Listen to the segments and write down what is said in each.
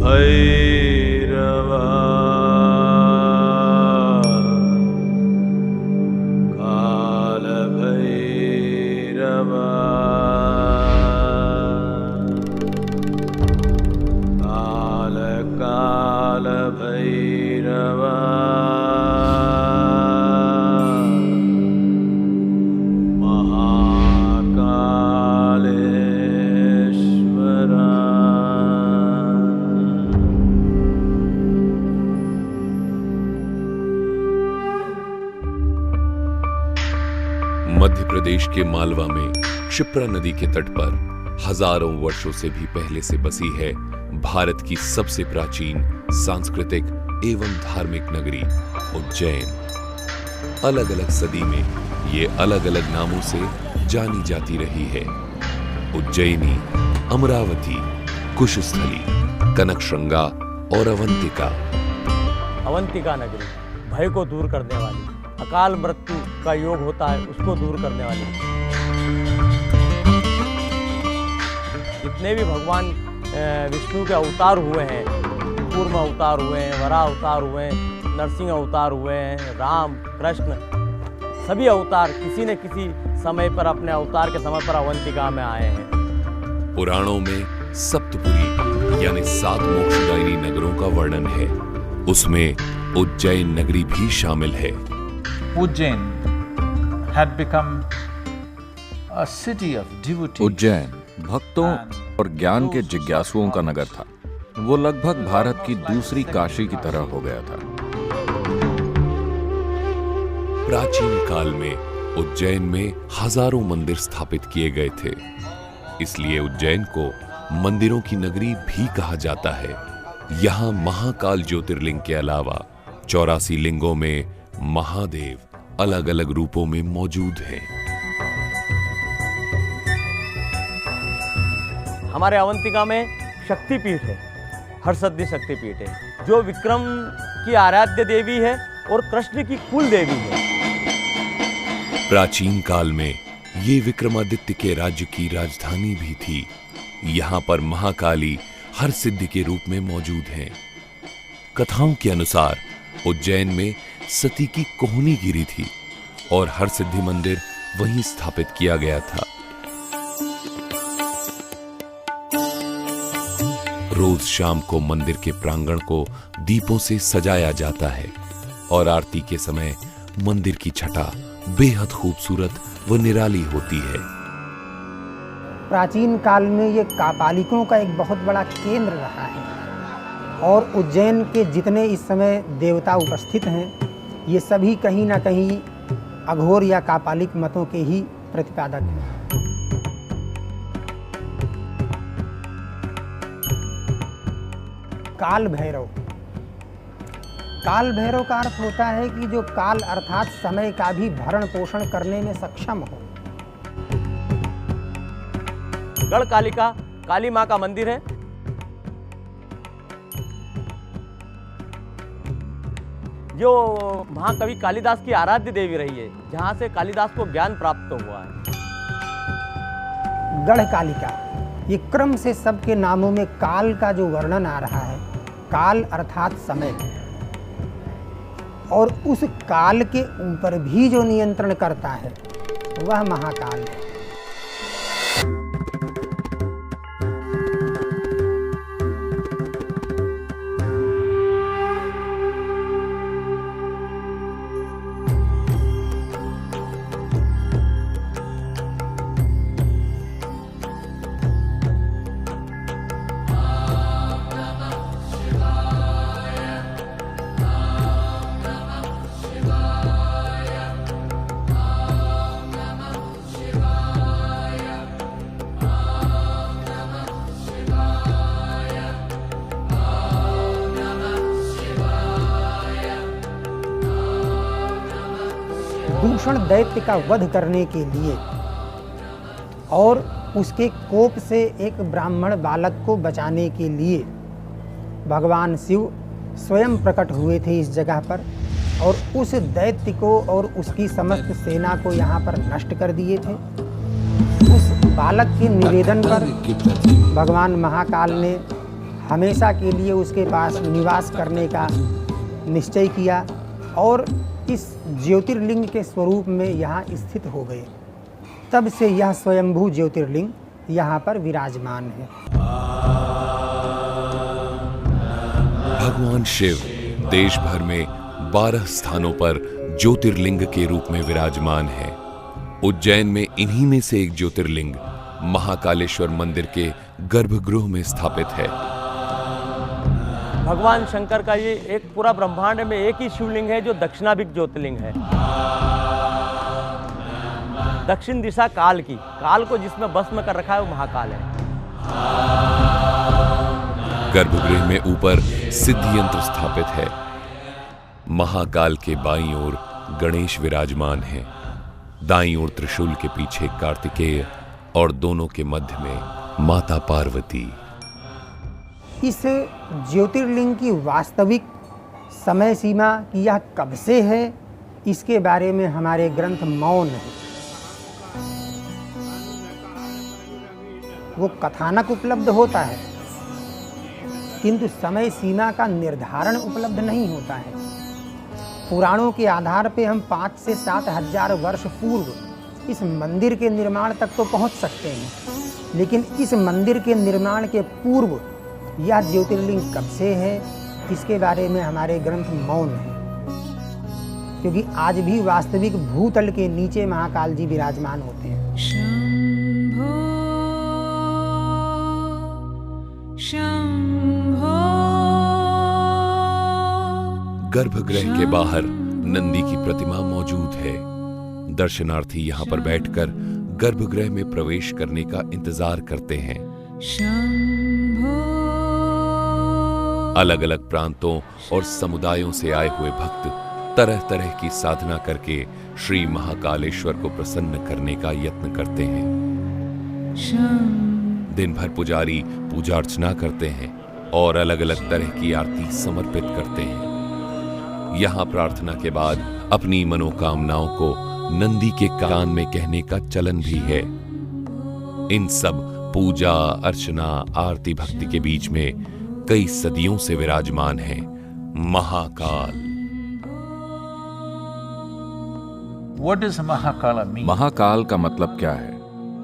भैरवा काल भैरवा काल काल भैरवा मध्य प्रदेश के मालवा में क्षिप्रा नदी के तट पर हजारों वर्षों से भी पहले से बसी है भारत की सबसे प्राचीन सांस्कृतिक एवं धार्मिक नगरी उज्जैन। अलग अलग सदी में ये अलग अलग नामों से जानी जाती रही है। उज्जैनी, अमरावती, कुशस्थली, कनकश्रृंगा और अवंतिका। अवंतिका नगरी भय को दूर करने वाली, अकाल मृत्यु का योग होता है उसको दूर करने वाली। जितने भी भगवान विष्णु के अवतार हुए हैं, कूर्म अवतार हुए हैं, वराह अवतार हुए हैं, नरसिंह अवतार हुए हैं, राम कृष्ण, सभी अवतार किसी न किसी समय पर अपने अवतार के समय पर अवंतिका में आए हैं। पुराणों में सप्तपुरी यानी 7 मोक्षदायिनी नगरों का वर्णन है, उसमें उज्जैन नगरी भी शामिल है। Ujjain had become a city of devotees. Ujjain भक्तों और ज्ञान के जिज्ञासुओं का नगर था। वो लगभग भारत की दूसरी काशी की तरह हो गया था। प्राचीन काल में उज्जैन में हजारों मंदिर स्थापित किए गए थे, इसलिए उज्जैन को मंदिरों की नगरी भी कहा जाता है। यहाँ महाकाल ज्योतिर्लिंग के अलावा 84 लिंगों में महादेव अलग अलग रूपों में मौजूद हैं। हमारे अवंतिका में शक्तिपीठ है, हरसिद्धि शक्तिपीठ है, जो विक्रम की आराध्य देवी है और कृष्ण की कुल देवी है। प्राचीन काल में ये विक्रमादित्य के राज्य की राजधानी भी थी। यहाँ पर महाकाली हरसिद्धि के रूप में मौजूद हैं। कथाओं के अनुसार उज्जैन में सती की कोहनी गिरी थी और हरसिद्धि मंदिर वहीं स्थापित किया गया था। रोज शाम को मंदिर के प्रांगण को दीपों से सजाया जाता है और आरती के समय मंदिर की छटा बेहद खूबसूरत व निराली होती है। प्राचीन काल में ये कापालिकों का एक बहुत बड़ा केंद्र रहा है और उज्जैन के जितने इस समय देवता उपस्थित हैं, ये सभी कहीं ना कहीं अघोर या कापालिक मतों के ही प्रतिपादक हैं। काल भैरव, काल भैरव का अर्थ होता है कि जो काल अर्थात समय का भी भरण पोषण करने में सक्षम हो। गढ़कालिका काली माँ का मंदिर है। जो महाकवि कालिदास की आराध्य देवी रही है, जहाँ से कालिदास को ज्ञान प्राप्त हुआ है। गढ़कालिका, ये क्रम से सबके नामों में काल का जो वर्णन आ रहा है, काल अर्थात समय, और उस काल के ऊपर भी जो नियंत्रण करता है वह महाकाल है। दूषण दैत्य का वध करने के लिए और उसके कोप से एक ब्राह्मण बालक को बचाने के लिए भगवान शिव स्वयं प्रकट हुए थे इस जगह पर और उस दैत्य को और उसकी समस्त सेना को यहाँ पर नष्ट कर दिए थे। उस बालक के निवेदन पर भगवान महाकाल ने हमेशा के लिए उसके पास निवास करने का निश्चय किया और इस ज्योतिर्लिंग के स्वरूप में यहाँ स्थित हो गए। तब से यह स्वयंभू ज्योतिर्लिंग यहाँ पर विराजमान है। भगवान शिव देश भर में 12 स्थानों पर ज्योतिर्लिंग के रूप में विराजमान है। उज्जैन में इन्हीं में से एक ज्योतिर्लिंग महाकालेश्वर मंदिर के गर्भगृह में स्थापित है। भगवान शंकर का ये एक पूरा ब्रह्मांड में एक ही शिवलिंग है जो दक्षिणाभिमुख ज्योतिर्लिंग है। दक्षिण दिशा काल की, काल को जिसमें भस्म कर रखा है वो महाकाल है। गर्भगृह में ऊपर सिद्धि यंत्र स्थापित है। महाकाल के बाईं ओर गणेश विराजमान है, दाईं ओर त्रिशूल के पीछे कार्तिकेय और दोनों के मध्य में माता पार्वती। इस ज्योतिर्लिंग की वास्तविक समय सीमा कि यह कब से है, इसके बारे में हमारे ग्रंथ मौन है। वो कथानक उपलब्ध होता है किंतु समय सीमा का निर्धारण उपलब्ध नहीं होता है। पुराणों के आधार पे हम 5 से 7 हजार वर्ष पूर्व इस मंदिर के निर्माण तक तो पहुंच सकते हैं, लेकिन इस मंदिर के निर्माण के पूर्व यह ज्योतिर्लिंग कब से है, इसके बारे में हमारे ग्रंथ मौन है। क्योंकि आज भी वास्तविक भूतल के नीचे महाकाल जी विराजमान होते हैं। गर्भगृह के बाहर नंदी की प्रतिमा मौजूद है। दर्शनार्थी यहाँ पर बैठकर गर्भगृह में प्रवेश करने का इंतजार करते हैं। अलग अलग प्रांतों और समुदायों से आए हुए भक्त तरह तरह की साधना करके श्री महाकालेश्वर को प्रसन्न करने का यत्न करते हैं। दिन भर पुजारी पूजा अर्चना करते हैं और अलग अलग तरह की आरती समर्पित करते हैं। यहाँ प्रार्थना के बाद अपनी मनोकामनाओं को नंदी के कान में कहने का चलन भी है। इन सब पूजा अर्चना आरती भक्ति के बीच में कई सदियों से विराजमान है Mahakal. What does Mahakala mean? Mahakal का मतलब क्या है?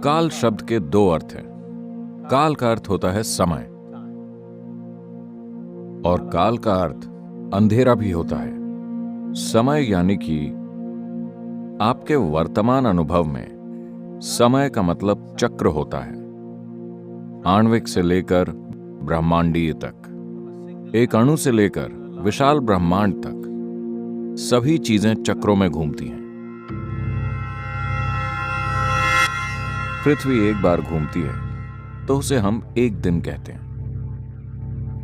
काल शब्द के 2 अर्थ हैं। काल का अर्थ होता है समय और काल का अर्थ अंधेरा भी होता है। समय यानी कि आपके वर्तमान अनुभव में समय का मतलब चक्र होता है। आणविक से लेकर ब्रह्मांडीय तक, एक अणु से लेकर विशाल ब्रह्मांड तक सभी चीजें चक्रों में घूमती हैं। पृथ्वी एक बार घूमती है तो उसे हम एक दिन कहते हैं।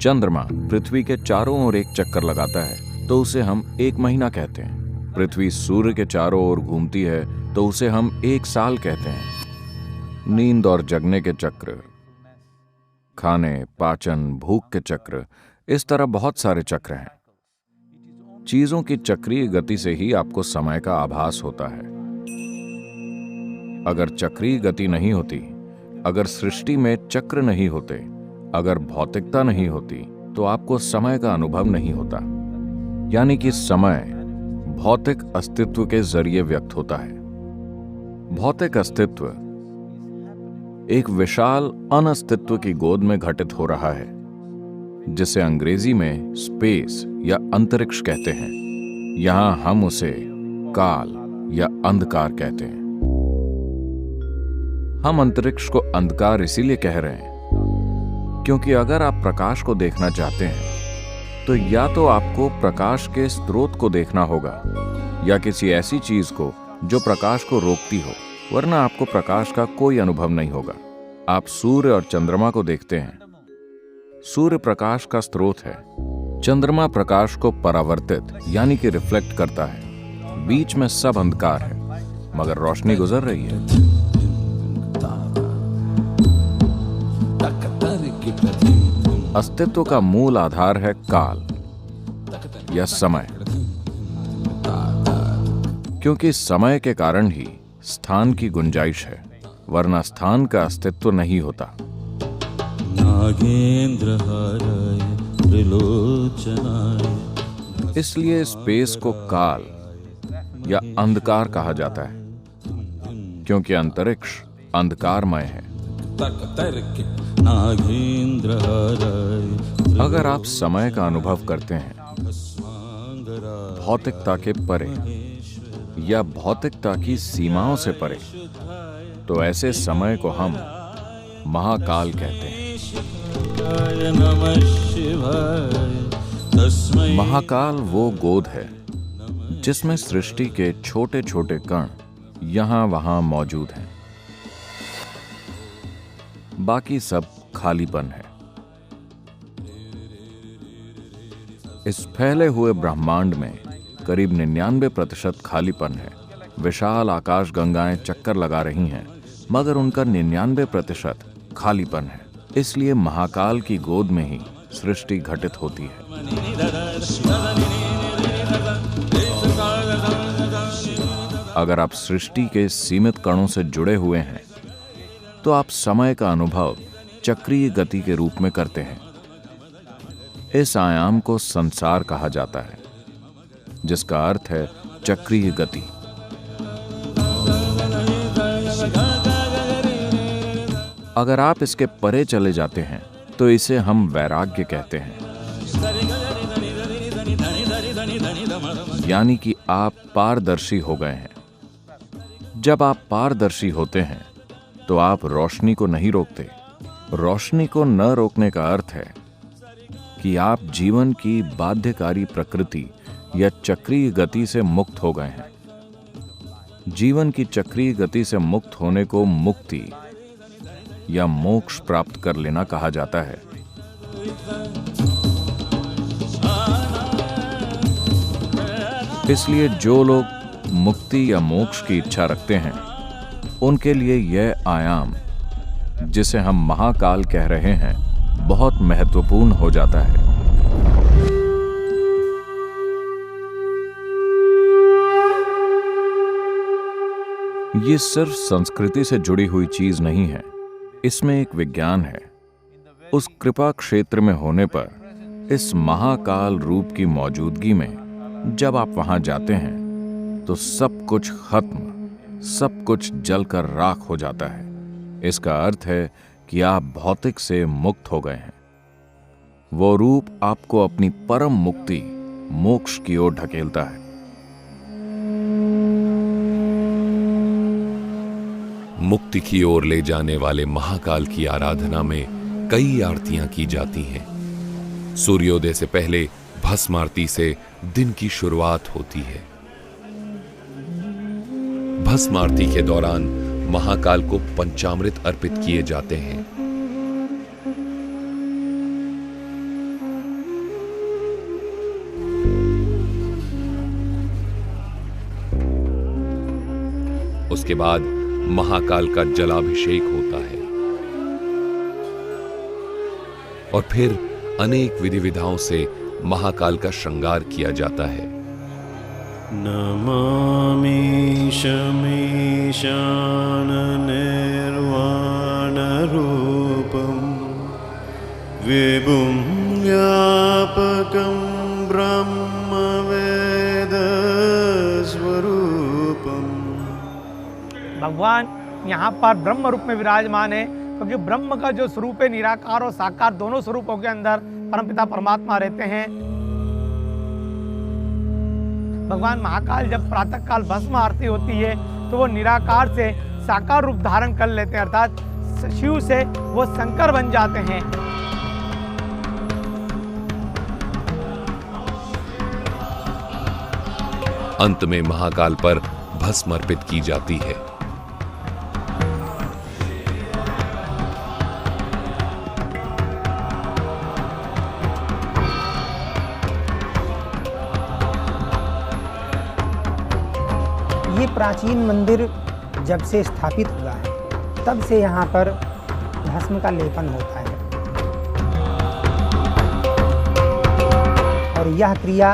चंद्रमा पृथ्वी के चारों ओर एक चक्कर लगाता है तो उसे हम 1 महीना कहते हैं। पृथ्वी सूर्य के चारों ओर घूमती है तो उसे हम 1 साल कहते हैं। नींद और जगने के चक्र, खाने पाचन भूख के चक्र, इस तरह बहुत सारे चक्र हैं। चीजों की चक्रीय गति से ही आपको समय का आभास होता है। अगर चक्रीय गति नहीं होती, अगर सृष्टि में चक्र नहीं होते, अगर भौतिकता नहीं होती तो आपको समय का अनुभव नहीं होता। यानी कि समय भौतिक अस्तित्व के जरिए व्यक्त होता है। भौतिक अस्तित्व एक विशाल अनस्तित्व की गोद में घटित हो रहा है, जिसे अंग्रेजी में स्पेस या अंतरिक्ष कहते हैं। यहां हम उसे काल या अंधकार कहते हैं। हम अंतरिक्ष को अंधकार इसीलिए कह रहे हैं क्योंकि अगर आप प्रकाश को देखना चाहते हैं तो या तो आपको प्रकाश के स्रोत को देखना होगा या किसी ऐसी चीज को जो प्रकाश को रोकती हो, वरना आपको प्रकाश का कोई अनुभव नहीं होगा। आप सूर्य और चंद्रमा को देखते हैं। सूर्य प्रकाश का स्रोत है, चंद्रमा प्रकाश को परावर्तित यानी कि रिफ्लेक्ट करता है। बीच में सब अंधकार है मगर रोशनी गुजर रही है। अस्तित्व का मूल आधार है काल या समय, क्योंकि समय के कारण ही स्थान की गुंजाइश है, वरना स्थान का अस्तित्व नहीं होता। नागेन्द्रहाराय त्रिलोचनाय। इसलिए स्पेस को काल या अंधकार कहा जाता है, क्योंकि अंतरिक्ष अंधकारमय है। अगर आप समय का अनुभव करते हैं भौतिकता के परे या भौतिकता की सीमाओं से परे, तो ऐसे समय को हम महाकाल कहते हैं। महाकाल वो गोद है जिसमें सृष्टि के छोटे छोटे कण यहां वहां मौजूद हैं। बाकी सब खालीपन है। इस फैले हुए ब्रह्मांड में करीब 99% खालीपन है। विशाल आकाश गंगाएं चक्कर लगा रही हैं, मगर उनका 99% खालीपन है। इसलिए महाकाल की गोद में ही सृष्टि घटित होती है। अगर आप सृष्टि के सीमित कणों से जुड़े हुए हैं, तो आप समय का अनुभव चक्रीय गति के रूप में करते हैं। इस आयाम को संसार कहा जाता है, जिसका अर्थ है चक्रीय गति। अगर आप इसके परे चले जाते हैं तो इसे हम वैराग्य कहते हैं, यानी कि आप पारदर्शी हो गए हैं। जब आप पारदर्शी होते हैं तो आप रोशनी को नहीं रोकते। रोशनी को न रोकने का अर्थ है कि आप जीवन की बाध्यकारी प्रकृति या चक्रीय गति से मुक्त हो गए हैं। जीवन की चक्रीय गति से मुक्त होने को मुक्ति या मोक्ष प्राप्त कर लेना कहा जाता है। इसलिए जो लोग मुक्ति या मोक्ष की इच्छा रखते हैं, उनके लिए यह आयाम, जिसे हम महाकाल कह रहे हैं, बहुत महत्वपूर्ण हो जाता है। ये सिर्फ संस्कृति से जुड़ी हुई चीज नहीं है, इसमें एक विज्ञान है। उस कृपा क्षेत्र में होने पर, इस महाकाल रूप की मौजूदगी में जब आप वहां जाते हैं तो सब कुछ खत्म, सब कुछ जलकर राख हो जाता है। इसका अर्थ है कि आप भौतिक से मुक्त हो गए हैं। वो रूप आपको अपनी परम मुक्ति, मोक्ष की ओर ढकेलता है। मुक्ति की ओर ले जाने वाले महाकाल की आराधना में कई आरतियां की जाती हैं। सूर्योदय से पहले भस्म आरती से दिन की शुरुआत होती है। भस्म आरती के दौरान महाकाल को पंचामृत अर्पित किए जाते हैं। उसके बाद महाकाल का जलाभिषेक होता है और फिर अनेक विधि विधाओं से महाकाल का श्रृंगार किया जाता है। नमामि शमीशान निर्वाण रूपम विभुं व्यापकं ब्रह्म वेद स्वरूपम। भगवान यहाँ पर ब्रह्म रूप में विराजमान है, क्योंकि ब्रह्म का जो स्वरूप है, निराकार और साकार दोनों स्वरूपों के अंदर परमपिता परमात्मा रहते हैं। भगवान महाकाल जब प्रातः काल भस्म आरती होती है तो वो निराकार से साकार रूप धारण कर लेते हैं, अर्थात शिव से वो शंकर बन जाते हैं। अंत में महाकाल पर भस्म अर्पित की जाती है। ये प्राचीन मंदिर जब से स्थापित हुआ है, तब से यहाँ पर भस्म का लेपन होता है और यह क्रिया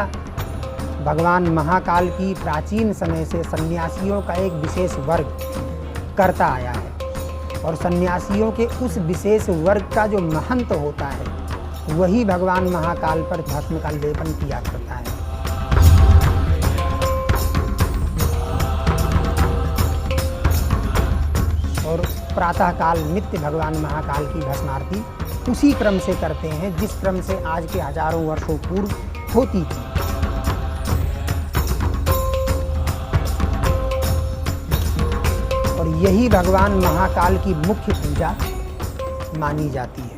भगवान महाकाल की प्राचीन समय से सन्यासियों का एक विशेष वर्ग करता आया है। और सन्यासियों के उस विशेष वर्ग का जो महंत होता है वही भगवान महाकाल पर भस्म का लेपन किया करता है। और प्रातःकाल नित्य भगवान महाकाल की भस्म आरती उसी क्रम से करते हैं जिस क्रम से आज के हजारों वर्षों पूर्व होती थी। और यही भगवान महाकाल की मुख्य पूजा मानी जाती है।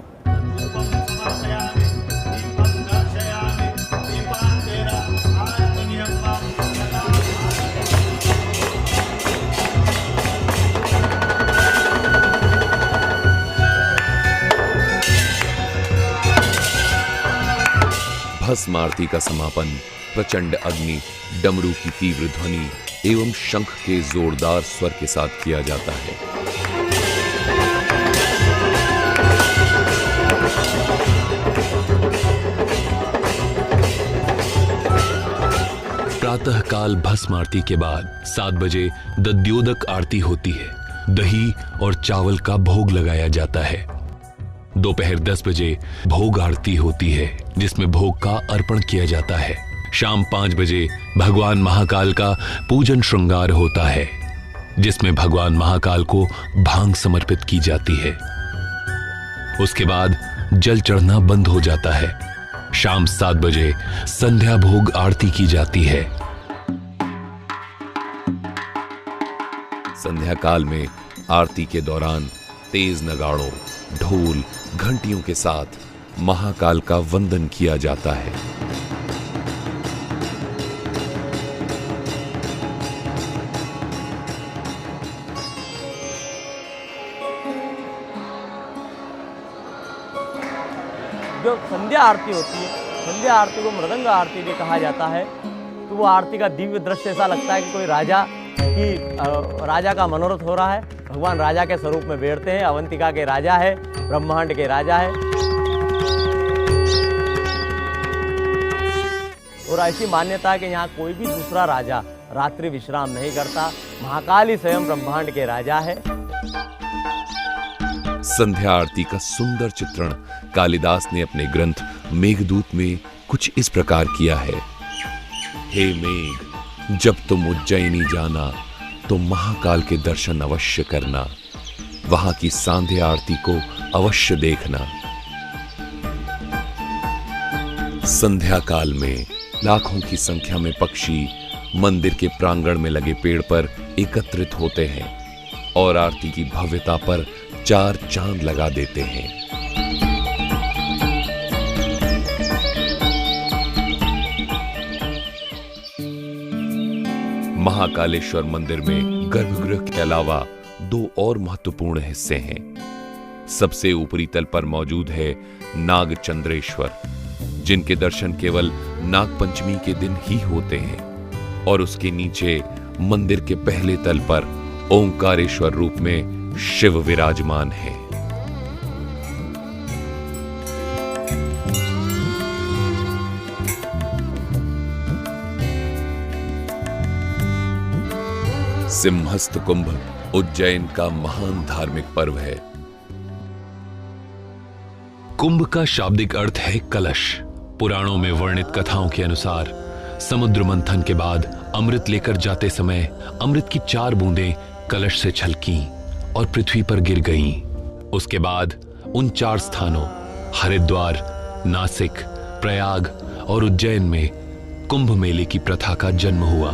भस्म आरती का समापन प्रचंड अग्नि, डमरू की तीव्र ध्वनि एवं शंख के जोरदार स्वर के साथ किया जाता है। प्रातःकाल भस्म आरती के बाद 7 बजे दध्योदक आरती होती है। दही और चावल का भोग लगाया जाता है। दोपहर 10 बजे भोग आरती होती है जिसमें भोग का अर्पण किया जाता है। शाम 5 बजे भगवान महाकाल का पूजन श्रृंगार होता है जिसमें भगवान महाकाल को भांग समर्पित की जाती है। उसके बाद जल चढ़ना बंद हो जाता है। शाम 7 बजे संध्या भोग आरती की जाती है। संध्या काल में आरती के दौरान तेज नगाड़ों, ढोल, घंटियों के साथ महाकाल का वंदन किया जाता है। जो संध्या आरती होती है, संध्या आरती को मृदंग आरती भी कहा जाता है। तो वो आरती का दिव्य दृश्य ऐसा लगता है कि कोई राजा का मनोरथ हो रहा है। भगवान राजा के स्वरूप में बैठते हैं। अवंतिका के राजा है, ब्रह्मांड के राजा है। और ऐसी मान्यता है कि यहाँ कोई भी दूसरा राजा रात्रि विश्राम नहीं करता। महाकाल ही स्वयं ब्रह्मांड के राजा है। संध्या आरती का सुंदर चित्रण कालिदास ने अपने ग्रंथ मेघदूत में कुछ इस प्रकार किया है। हे मेघ, जब तुम उज्जैनी जाना तो महाकाल के दर्शन अवश्य करना, वहां की सांध्या आरती को अवश्य देखना। संध्या काल में लाखों की संख्या में पक्षी मंदिर के प्रांगण में लगे पेड़ पर एकत्रित होते हैं और आरती की भव्यता पर 4 चांद लगा देते हैं। महाकालेश्वर मंदिर में गर्भगृह के अलावा 2 और महत्वपूर्ण हिस्से हैं। सबसे ऊपरी तल पर मौजूद है नागचंद्रेश्वर, जिनके दर्शन केवल नागपंचमी के दिन ही होते हैं, और उसके नीचे मंदिर के पहले तल पर ओंकारेश्वर रूप में शिव विराजमान है। सिंहस्थ कुंभ उज्जैन का महान धार्मिक पर्व है। कुंभ का शाब्दिक अर्थ है कलश। पुराणों में वर्णित कथाओं के अनुसार समुद्र मंथन के बाद अमृत लेकर जाते समय अमृत की 4 बूंदें कलश से छलकीं और पृथ्वी पर गिर गईं। उसके बाद उन 4 स्थानों हरिद्वार, नासिक, प्रयाग और उज्जैन में कुंभ मेले की प्रथा का जन्म हुआ।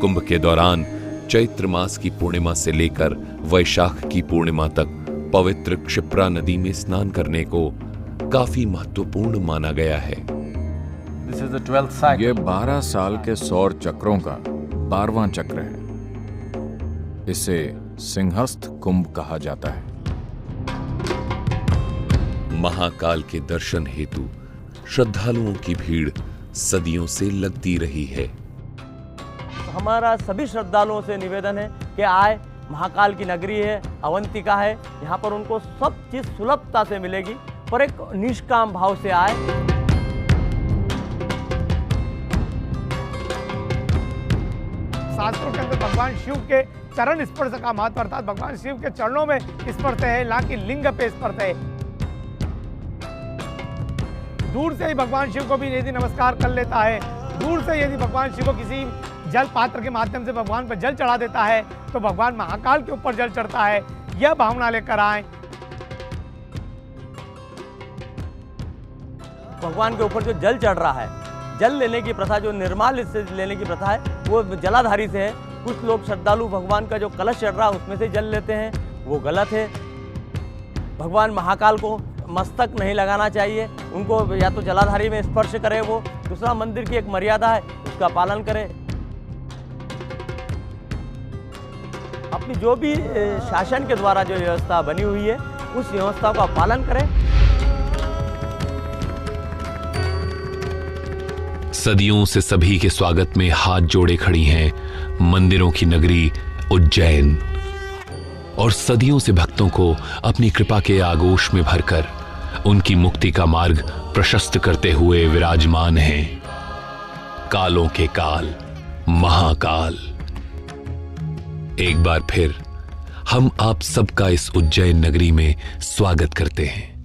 कुंभ के दौरान चैत्र मास की पूर्णिमा से लेकर वैशाख की पूर्णिमा तक पवित्र क्षिप्रा नदी में स्नान करने को काफी महत्वपूर्ण माना गया है। This is the 12th cycle. ये 12 साल के सौर चक्रों का 12वां चक्र है। इसे सिंहस्थ कुंभ कहा जाता है। महाकाल के दर्शन हेतु श्रद्धालुओं की भीड़ सदियों से लगती रही है। हमारा सभी श्रद्धालुओं से निवेदन है कि आए, महाकाल की नगरी है, अवंतिका है, यहाँ पर उनको सब चीज सुलभता से मिलेगी, पर एक निष्काम भाव से आए। शास्त्रों के अंदर भगवान शिव के चरण स्पर्श का महत्व, अर्थात भगवान शिव के चरणों में स्पर्श है, ना कि लिंग पे स्पर्श है। दूर से ही भगवान शिव को भी यदि नमस्कार कर लेता है, दूर से यदि भगवान शिव को किसी जल पात्र के माध्यम से भगवान पर जल चढ़ा देता है तो भगवान महाकाल के ऊपर जल चढ़ता है। यह भावना लेकर आए। भगवान के ऊपर जो जल चढ़ रहा है, जल लेने की प्रथा, जो निर्माल्य से लेने की प्रथा है, वो जलाधारी से है। कुछ लोग श्रद्धालु भगवान का जो कलश चढ़ रहा है उसमें से जल लेते हैं, वो गलत है। भगवान महाकाल को मस्तक नहीं लगाना चाहिए, उनको या तो जलाधारी में स्पर्श करे वो। दूसरा, मंदिर की एक मर्यादा है, उसका पालन करें। अपनी जो भी शासन के द्वारा जो व्यवस्था बनी हुई है उस व्यवस्था का पालन करें। सदियों से सभी के स्वागत में हाथ जोड़े खड़ी हैं मंदिरों की नगरी उज्जैन, और सदियों से भक्तों को अपनी कृपा के आगोश में भरकर उनकी मुक्ति का मार्ग प्रशस्त करते हुए विराजमान हैं कालों के काल महाकाल। एक बार फिर हम आप सबका इस उज्जैन नगरी में स्वागत करते हैं।